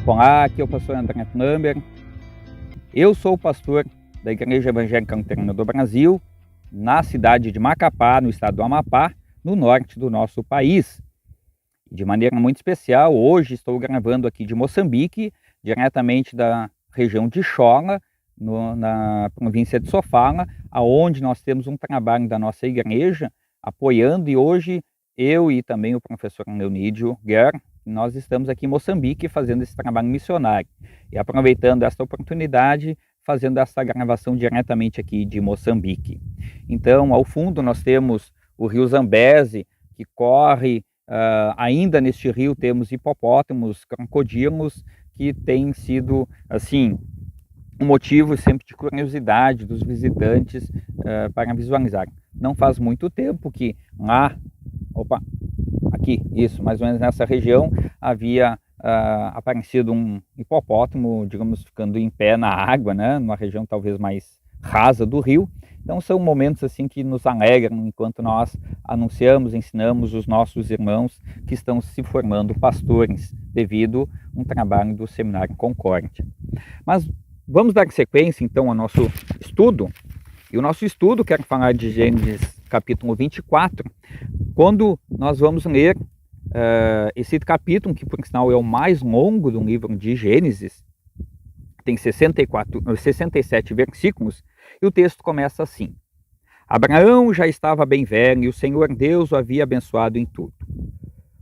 Olá, aqui é o pastor André Klamber. Eu sou o pastor da Igreja Evangélica Luterana do Brasil, na cidade de Macapá, no estado do Amapá, no norte do nosso país. De maneira muito especial, hoje estou gravando aqui de Moçambique, diretamente da região de Xola, na província de Sofala, aonde nós temos um trabalho da nossa igreja apoiando, e hoje eu e também o professor Leonídio Guerra, nós estamos aqui em Moçambique fazendo esse trabalho missionário e aproveitando esta oportunidade, fazendo essa gravação diretamente aqui de Moçambique. Então, ao fundo nós temos o rio Zambeze, que corre, ainda neste rio temos hipopótamos, crocodilos, que tem sido, assim, um motivo sempre de curiosidade dos visitantes para visualizar. Não faz muito tempo que lá, aqui, isso, mais ou menos nessa região, havia aparecido um hipopótamo, digamos, ficando em pé na água, né, numa região talvez mais rasa do rio. Então são momentos assim que nos alegram enquanto nós anunciamos, ensinamos os nossos irmãos que estão se formando pastores devido a um trabalho do Seminário Concórdia. Mas vamos dar sequência então ao nosso estudo. E o nosso estudo, quero falar de Gênesis capítulo 24, quando nós vamos ler esse capítulo, que por sinal é o mais longo do livro de Gênesis, tem 67 versículos, e o texto começa assim: Abraão já estava bem velho e o Senhor Deus o havia abençoado em tudo.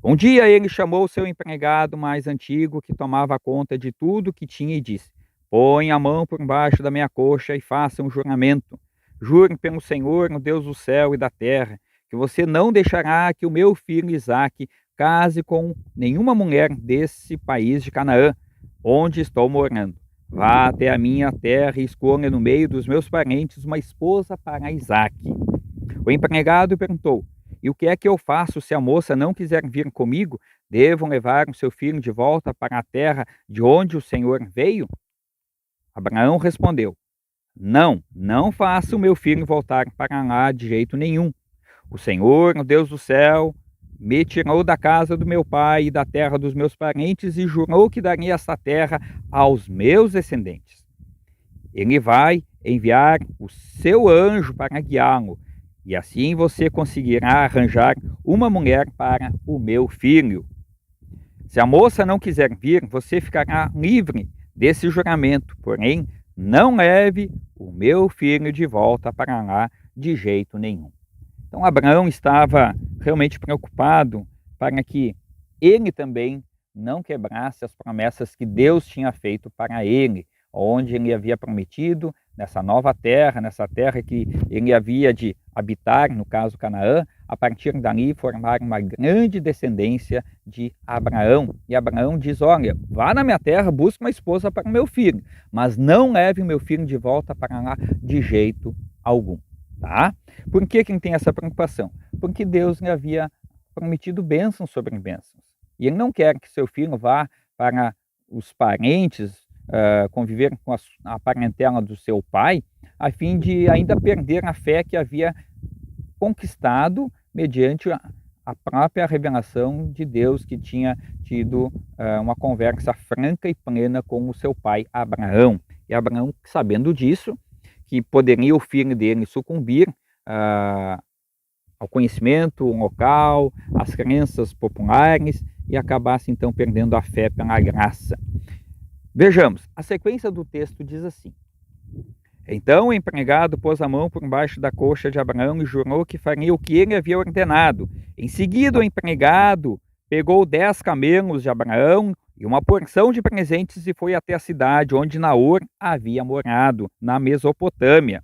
Um dia ele chamou seu empregado mais antigo, que tomava conta de tudo que tinha, e disse: Põe a mão por baixo da minha coxa e faça um juramento. Jure pelo Senhor, o Deus do céu e da terra, que você não deixará que o meu filho Isaque case com nenhuma mulher desse país de Canaã, onde estou morando. Vá até a minha terra e escolha no meio dos meus parentes uma esposa para Isaque. O empregado perguntou: E o que é que eu faço se a moça não quiser vir comigo? Devo levar o seu filho de volta para a terra de onde o Senhor veio? Abraão respondeu: Não faça o meu filho voltar para lá de jeito nenhum. O Senhor, o Deus do céu, me tirou da casa do meu pai e da terra dos meus parentes e jurou que daria essa terra aos meus descendentes. Ele vai enviar o seu anjo para guiá-lo, e assim você conseguirá arranjar uma mulher para o meu filho. Se a moça não quiser vir, você ficará livre desse juramento, porém, não leve o meu filho de volta para lá de jeito nenhum. Então, Abraão estava realmente preocupado para que ele também não quebrasse as promessas que Deus tinha feito para ele, onde ele havia prometido, nessa nova terra, nessa terra que ele havia de habitar, no caso Canaã, a partir dali formar uma grande descendência de Abraão. E Abraão diz: Olha, vá na minha terra, busque uma esposa para o meu filho, mas não leve o meu filho de volta para lá de jeito algum. Tá? Por que ele tem essa preocupação? Porque Deus lhe havia prometido bênçãos sobre bênçãos. E ele não quer que seu filho vá para os parentes, conviver com a parentela do seu pai, a fim de ainda perder a fé que havia conquistado mediante a própria revelação de Deus, que tinha tido uma conversa franca e plena com o seu pai Abraão. E Abraão, sabendo disso, que poderia o filho dele sucumbir ao conhecimento local, às crenças populares, e acabasse então perdendo a fé pela graça. Vejamos, a sequência do texto diz assim: Então o empregado pôs a mão por baixo da coxa de Abraão e jurou que faria o que ele havia ordenado. Em seguida, o empregado pegou 10 camelos de Abraão e uma porção de presentes e foi até a cidade onde Naor havia morado, na Mesopotâmia.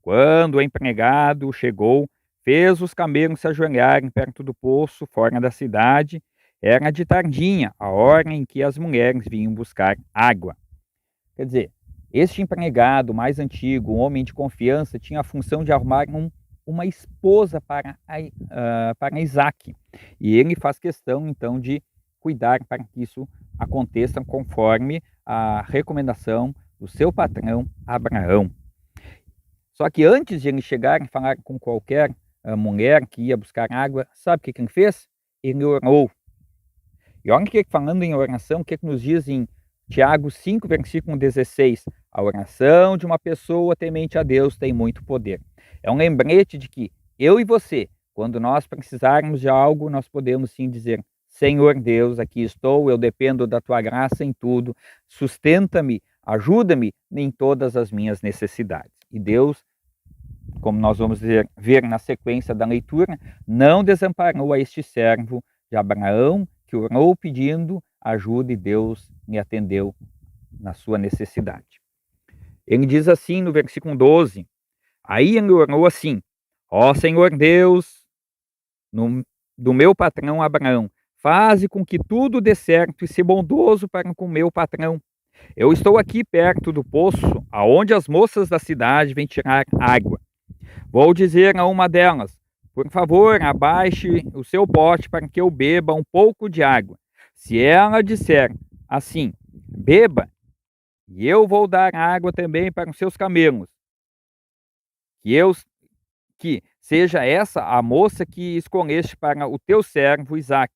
Quando o empregado chegou, fez os camelos se ajoelharem perto do poço, fora da cidade. Era de tardinha, a hora em que as mulheres vinham buscar água. Quer dizer, este empregado mais antigo, um homem de confiança, tinha a função de arrumar uma esposa para Isaque. E ele faz questão, então, de cuidar para que isso aconteça conforme a recomendação do seu patrão Abraão. Só que antes de ele chegar e falar com qualquer mulher que ia buscar água, sabe o que ele fez? Ele orou. E olha que falando em oração, o que nos diz em Tiago 5, versículo 16. A oração de uma pessoa temente a Deus tem muito poder. É um lembrete de que eu e você, quando nós precisarmos de algo, nós podemos sim dizer: Senhor Deus, aqui estou, eu dependo da tua graça em tudo, sustenta-me, ajuda-me em todas as minhas necessidades. E Deus, como nós vamos ver na sequência da leitura, não desamparou a este servo de Abraão, que orou pedindo ajuda e Deus lhe atendeu na sua necessidade. Ele diz assim no versículo 12, aí ele orou assim: ó Senhor Deus, do meu patrão Abraão, faze com que tudo dê certo e se bondoso para com meu patrão. Eu estou aqui perto do poço, aonde as moças da cidade vêm tirar água. Vou dizer a uma delas: por favor, abaixe o seu pote para que eu beba um pouco de água. Se ela disser assim: beba, e eu vou dar água também para os seus camelos, que seja essa a moça que escolheste para o teu servo Isaque.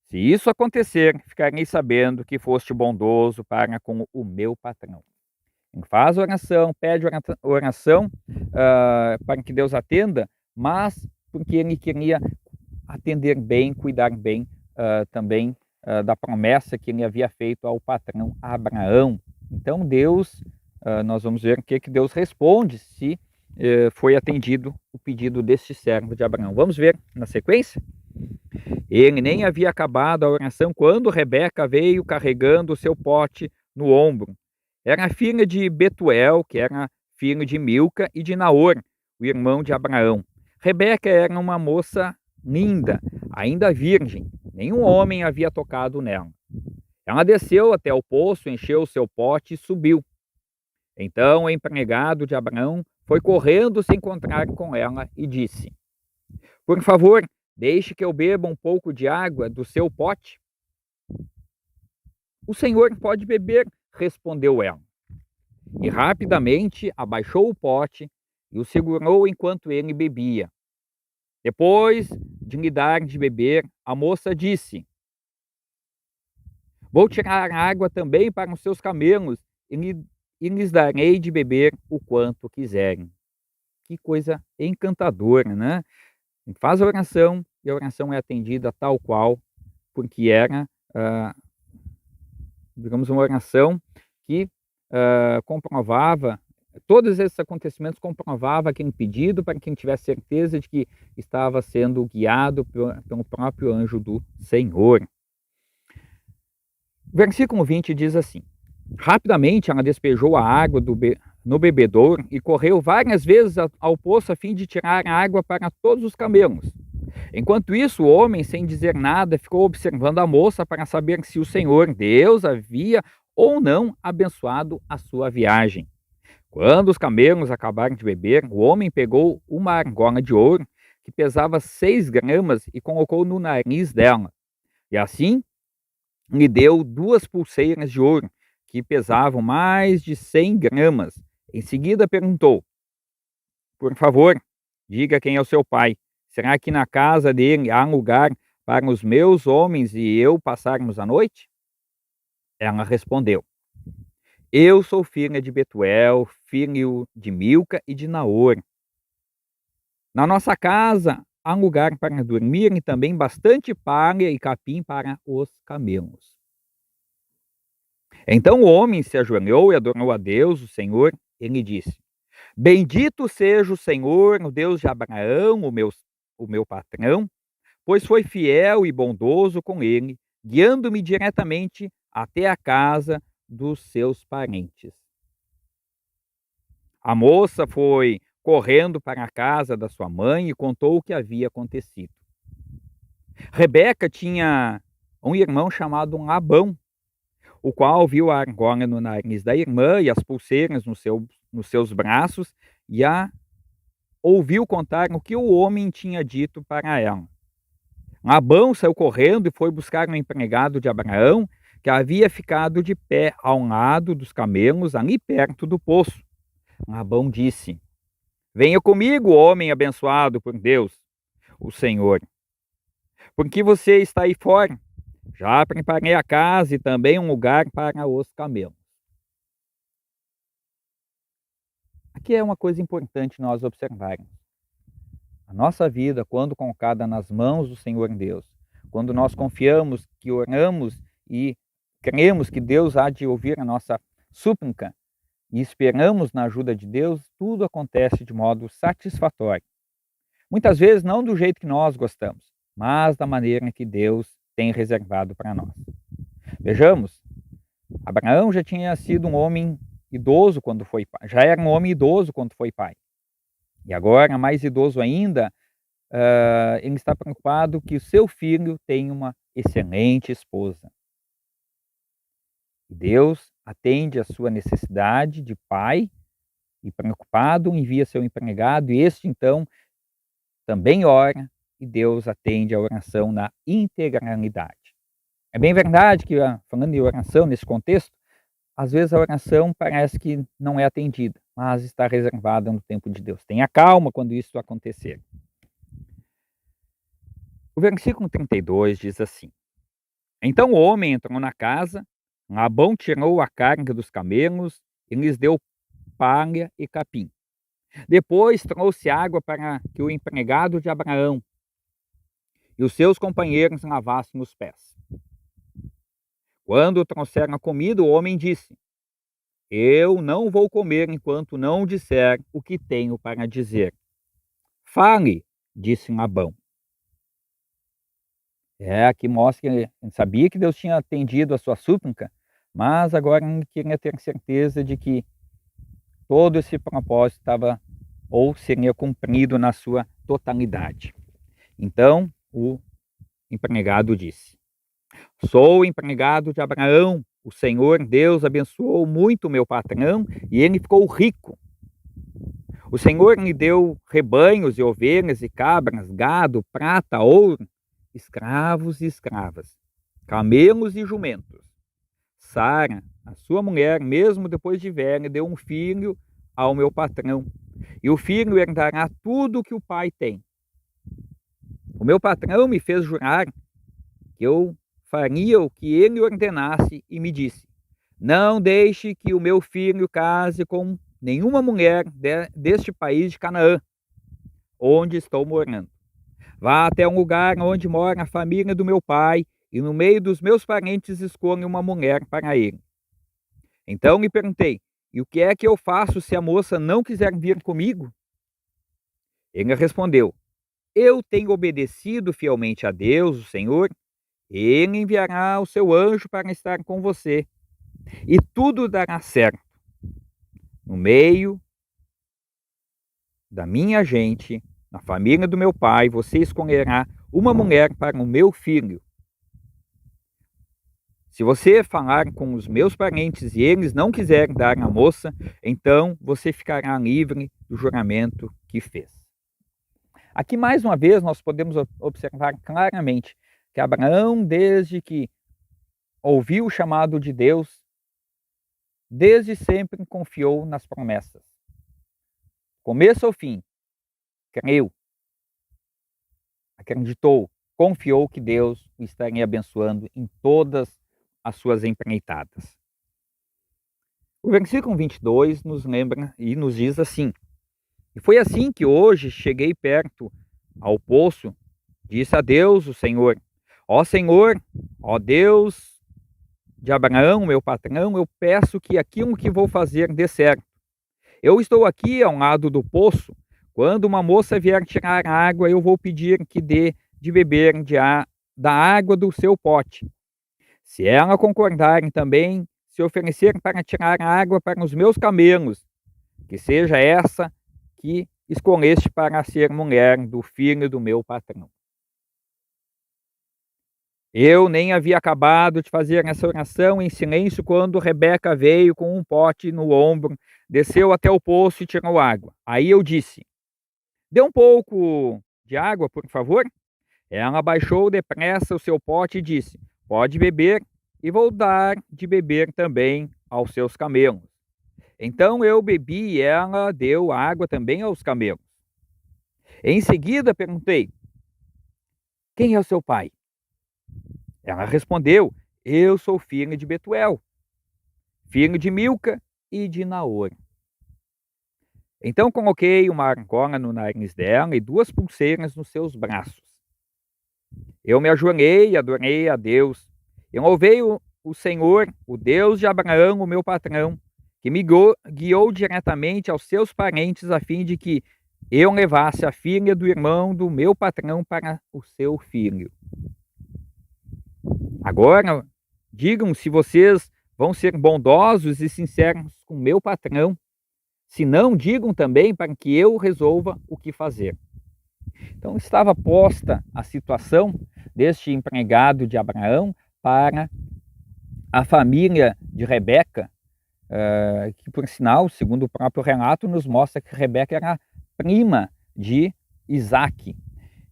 Se isso acontecer, ficarei sabendo que foste bondoso para com o meu patrão. Ele faz oração, pede oração para que Deus atenda, mas porque ele queria atender bem, cuidar bem também da promessa que ele havia feito ao patrão Abraão. Então Deus, nós vamos ver o que Deus responde se foi atendido o pedido deste servo de Abraão. Vamos ver na sequência? Ele nem havia acabado a oração quando Rebeca veio carregando o seu pote no ombro. Era filha de Betuel, que era filho de Milca, e de Naor, o irmão de Abraão. Rebeca era uma moça linda, ainda virgem. Nenhum homem havia tocado nela. Ela desceu até o poço, encheu o seu pote e subiu. Então o empregado de Abraão foi correndo se encontrar com ela e disse: por favor, deixe que eu beba um pouco de água do seu pote. O senhor pode beber, respondeu ela. E rapidamente abaixou o pote e o segurou enquanto ele bebia. Depois de lhe dar de beber, a moça disse: vou tirar água também para os seus camelos e lhes darei de beber o quanto quiserem. Que coisa encantadora, né? Faz a oração e a oração é atendida tal qual, porque era, digamos, uma oração que comprovava, todos esses acontecimentos comprovavam aquele pedido para quem tivesse certeza de que estava sendo guiado pelo próprio anjo do Senhor. Versículo 20 diz assim: rapidamente ela despejou a água no bebedouro e correu várias vezes ao poço a fim de tirar água para todos os camelos. Enquanto isso, o homem, sem dizer nada, ficou observando a moça para saber se o Senhor Deus havia ou não abençoado a sua viagem. Quando os camelos acabaram de beber, o homem pegou uma argola de ouro que pesava 6 gramas e colocou no nariz dela. E assim lhe deu 2 pulseiras de ouro que pesavam mais de 100 gramas. Em seguida perguntou: por favor, diga quem é o seu pai. Será que na casa dele há lugar para os meus homens e eu passarmos a noite? Ela respondeu: eu sou filha de Betuel, filho de Milca e de Naor. Na nossa casa há lugar para dormir e também bastante palha e capim para os camelos. Então o homem se ajoelhou e adorou a Deus, o Senhor. Ele disse: bendito seja o Senhor, o Deus de Abraão, o meu patrão, pois foi fiel e bondoso com ele, guiando-me diretamente até a casa dos seus parentes. A moça foi correndo para a casa da sua mãe e contou o que havia acontecido. Rebeca tinha um irmão chamado Labão, o qual viu a argola no nariz da irmã e as pulseiras nos seus braços e a ouviu contar o que o homem tinha dito para ela. Labão saiu correndo e foi buscar um empregado de Abraão que havia ficado de pé ao lado dos camelos ali perto do poço. Labão disse: venha comigo, homem abençoado por Deus, o Senhor. Por que você está aí fora? Já preparei a casa e também um lugar para os camelos. Aqui é uma coisa importante nós observarmos. A nossa vida, quando colocada nas mãos do Senhor Deus, quando nós confiamos, que oramos e cremos que Deus há de ouvir a nossa súplica e esperamos na ajuda de Deus, tudo acontece de modo satisfatório. Muitas vezes não do jeito que nós gostamos, mas da maneira que Deus tem reservado para nós. Vejamos, Abraão já tinha sido um homem idoso quando foi pai, já era um homem idoso quando foi pai. E agora, mais idoso ainda, ele está preocupado que o seu filho tenha uma excelente esposa. Deus atende a sua necessidade de pai e, preocupado, envia seu empregado, e este então também ora, e Deus atende a oração na integralidade. É bem verdade que, falando de oração nesse contexto, às vezes a oração parece que não é atendida, mas está reservada no tempo de Deus. Tenha calma quando isso acontecer. O versículo 32 diz assim: Então o homem entrou na casa, Labão tirou a carga dos camelos e lhes deu palha e capim. Depois trouxe água para que o empregado de Abraão e os seus companheiros lavassem os pés. Quando trouxeram a comida, o homem disse: Eu não vou comer enquanto não disser o que tenho para dizer. Fale, disse Labão. Aqui mostra que ele sabia que Deus tinha atendido a sua súplica, mas agora ele queria ter certeza de que todo esse propósito estava ou seria cumprido na sua totalidade. Então o empregado disse: Sou empregado de Abraão. O Senhor Deus abençoou muito o meu patrão e ele ficou rico. O Senhor lhe deu rebanhos e ovelhas e cabras, gado, prata, ouro, escravos e escravas, camelos e jumentos. Sara, a sua mulher, mesmo depois de velha, deu um filho ao meu patrão, e o filho herdará tudo o que o pai tem. O meu patrão me fez jurar que eu faria o que ele ordenasse e me disse: Não deixe que o meu filho case com nenhuma mulher deste país de Canaã, onde estou morando. Vá até um lugar onde mora a família do meu pai e no meio dos meus parentes escolha uma mulher para ele. Então lhe perguntei: E o que é que eu faço se a moça não quiser vir comigo? Ele respondeu: Eu tenho obedecido fielmente a Deus, o Senhor. Ele enviará o seu anjo para estar com você, e tudo dará certo. No meio da minha gente, na família do meu pai, você escolherá uma mulher para o meu filho. Se você falar com os meus parentes e eles não quiserem dar a moça, então você ficará livre do juramento que fez. Aqui, mais uma vez, nós podemos observar claramente que Abraão, desde que ouviu o chamado de Deus, desde sempre confiou nas promessas. Começo ao fim, creu, acreditou, confiou que Deus o estaria abençoando em todas as suas empreitadas. O versículo 22 nos lembra e nos diz assim: E foi assim que hoje cheguei perto ao poço, disse a Deus o Senhor: Ó Senhor, ó Deus de Abraão, meu patrão, eu peço que aquilo que vou fazer dê certo. Eu estou aqui ao lado do poço. Quando uma moça vier tirar água, eu vou pedir que dê de beber da água do seu pote. Se ela concordar em também se oferecer para tirar água para os meus camelos, que seja essa que escolheste para ser mulher do filho do meu patrão. Eu nem havia acabado de fazer essa oração em silêncio quando Rebeca veio com um pote no ombro, desceu até o poço e tirou água. Aí eu disse: Dê um pouco de água, por favor. Ela baixou depressa o seu pote e disse: Pode beber, e vou dar de beber também aos seus camelos. Então eu bebi e ela deu água também aos camelos. Em seguida perguntei: Quem é o seu pai? Ela respondeu: eu sou filha de Betuel, filho de Milca e de Naor. Então coloquei uma argola no nariz dela e 2 pulseiras nos seus braços. Eu me ajoelhei e adorei a Deus. Eu louvei o Senhor, o Deus de Abraão, o meu patrão, que me guiou diretamente aos seus parentes a fim de que eu levasse a filha do irmão do meu patrão para o seu filho. Agora, digam se vocês vão ser bondosos e sinceros com meu patrão. Se não, digam também para que eu resolva o que fazer. Então estava posta a situação deste empregado de Abraão para a família de Rebeca, que por sinal, segundo o próprio relato, nos mostra que Rebeca era prima de Isaque.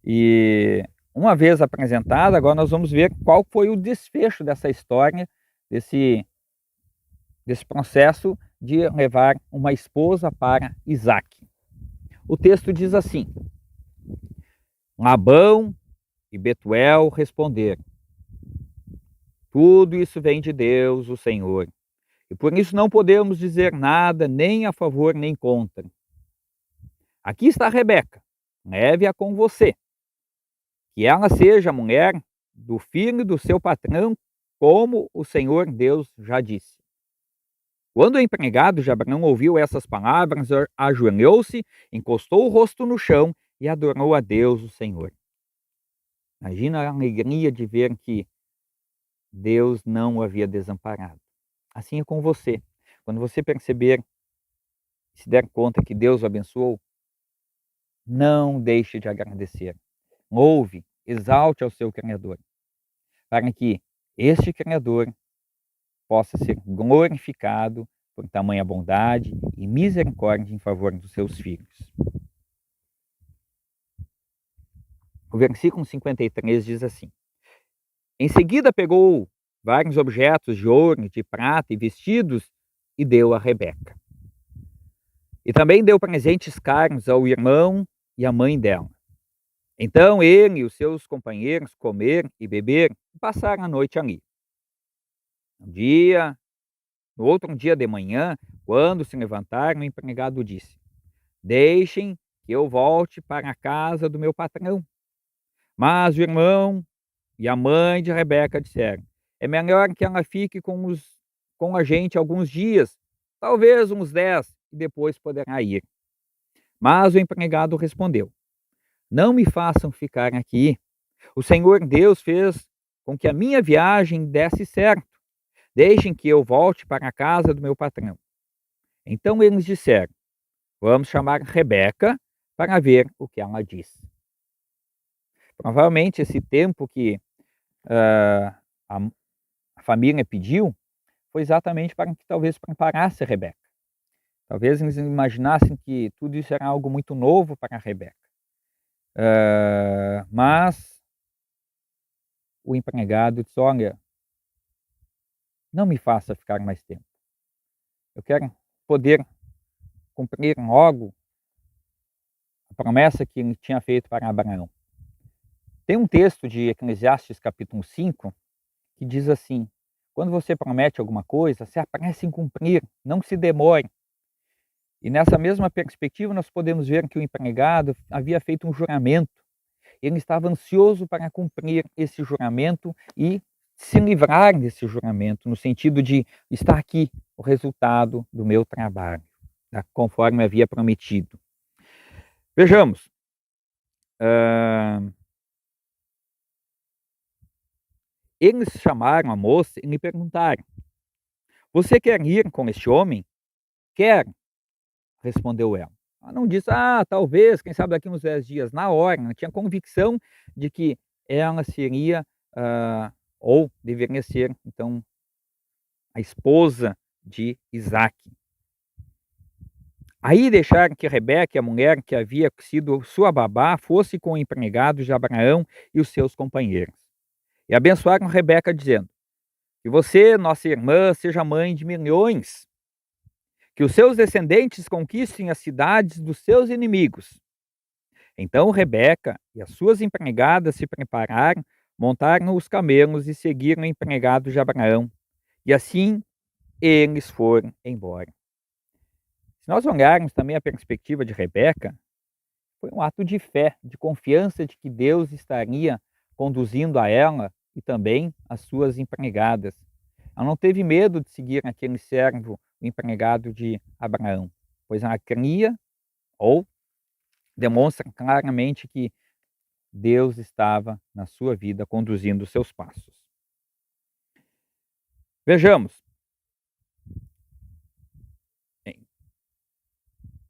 E uma vez apresentada, agora nós vamos ver qual foi o desfecho dessa história, desse processo de levar uma esposa para Isaque. O texto diz assim: Labão e Betuel responderam: tudo isso vem de Deus, o Senhor, e por isso não podemos dizer nada, nem a favor nem contra. Aqui está Rebeca, leve-a com você, que ela seja a mulher do filho do seu patrão, como o Senhor Deus já disse. Quando o empregado de Abraão ouviu essas palavras, ajoelhou-se, encostou o rosto no chão e adorou a Deus, o Senhor. Imagina a alegria de ver que Deus não o havia desamparado. Assim é com você. Quando você perceber, se der conta que Deus o abençoou, não deixe de agradecer. Louve, exalte ao seu Criador, para que este Criador possa ser glorificado por tamanha bondade e misericórdia em favor dos seus filhos. O versículo 53 diz assim: Em seguida pegou vários objetos de ouro, de prata e vestidos e deu a Rebeca. E também deu presentes caros ao irmão e à mãe dela. Então ele e os seus companheiros comeram e beberam e passaram a noite ali. No outro dia de manhã, quando se levantaram, o empregado disse: Deixem que eu volte para a casa do meu patrão. Mas o irmão e a mãe de Rebeca disseram: É melhor que ela fique com a gente alguns dias, talvez uns 10, e depois poderá ir. Mas o empregado respondeu: Não me façam ficar aqui. O Senhor Deus fez com que a minha viagem desse certo. Deixem que eu volte para a casa do meu patrão. Então eles disseram: Vamos chamar Rebeca para ver o que ela diz. Provavelmente esse tempo que a família pediu foi exatamente para que talvez preparasse Rebeca. Talvez eles imaginassem que tudo isso era algo muito novo para Rebeca. Mas o empregado disse: Olha, não me faça ficar mais tempo. Eu quero poder cumprir logo a promessa que ele tinha feito para Abraão. Tem um texto de Eclesiastes capítulo 5 que diz assim: quando você promete alguma coisa, se apresse em cumprir, não se demore. E nessa mesma perspectiva nós podemos ver que o empregado havia feito um juramento. Ele estava ansioso para cumprir esse juramento e se livrar desse juramento, no sentido de estar aqui o resultado do meu trabalho, tá? Conforme havia prometido. Vejamos. Eles chamaram a moça e lhe perguntaram: Você quer ir com este homem? Quero, respondeu ela. Ela não disse: talvez, quem sabe daqui uns 10 dias. Na hora, ela tinha convicção de que ela seria, ou deveria ser, então, a esposa de Isaque. Aí deixaram que Rebeca, a mulher que havia sido sua babá, fosse com o empregado de Abraão e os seus companheiros. E abençoaram Rebeca, dizendo: Que você, nossa irmã, seja mãe de milhões, que os seus descendentes conquistem as cidades dos seus inimigos. Então Rebeca e as suas empregadas se prepararam, montaram os camelos e seguiram o empregado de Abraão. E assim eles foram embora. Se nós olharmos também a perspectiva de Rebeca, foi um ato de fé, de confiança de que Deus estaria conduzindo a ela e também as suas empregadas. Ela não teve medo de seguir aquele servo, o empregado de Abraão, pois ela cria ou demonstra claramente que Deus estava na sua vida conduzindo os seus passos. Vejamos.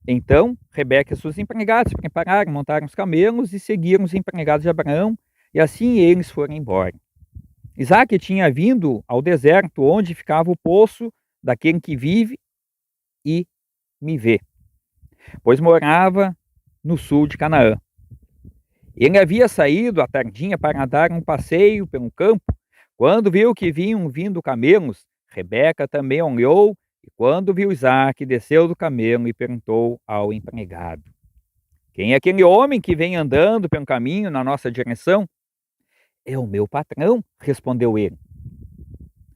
Então, Rebeca e suas empregadas prepararam, montaram os camelos e seguiram os empregados de Abraão, e assim eles foram embora. Isaque tinha vindo ao deserto onde ficava o poço daquele que vive e me vê, pois morava no sul de Canaã. Ele havia saído à tardinha para dar um passeio pelo campo. Quando viu que vinham vindo camelos, Rebeca também olhou, e quando viu Isaque, desceu do camelo e perguntou ao empregado: quem é aquele homem que vem andando pelo caminho na nossa direção? É o meu patrão, respondeu ele.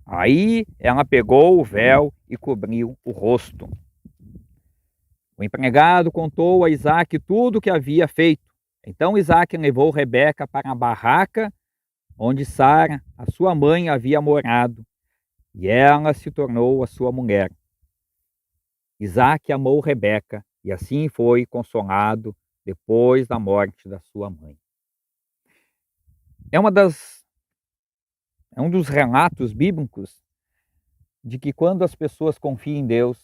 Aí ela pegou o véu e cobriu o rosto. O empregado contou a Isaque tudo o que havia feito. Então Isaque levou Rebeca para a barraca onde Sara, a sua mãe, havia morado, e ela se tornou a sua mulher. Isaque amou Rebeca e assim foi consolado depois da morte da sua mãe. É um dos relatos bíblicos de que quando as pessoas confiam em Deus,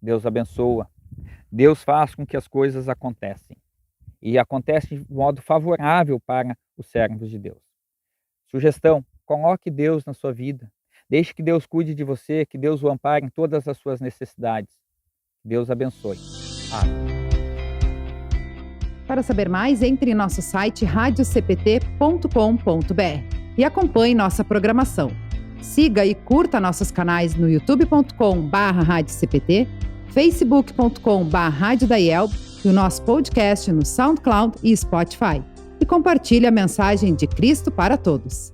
Deus abençoa. Deus faz com que as coisas aconteçam. E acontece de modo favorável para os servos de Deus. Sugestão: coloque Deus na sua vida. Deixe que Deus cuide de você, que Deus o ampare em todas as suas necessidades. Deus abençoe. Amém. Para saber mais, entre em nosso site radiocpt.com.br e acompanhe nossa programação. Siga e curta nossos canais no youtube.com/radiocpt, facebook.com/radiodaielb e o nosso podcast no SoundCloud e Spotify. E compartilhe a mensagem de Cristo para todos.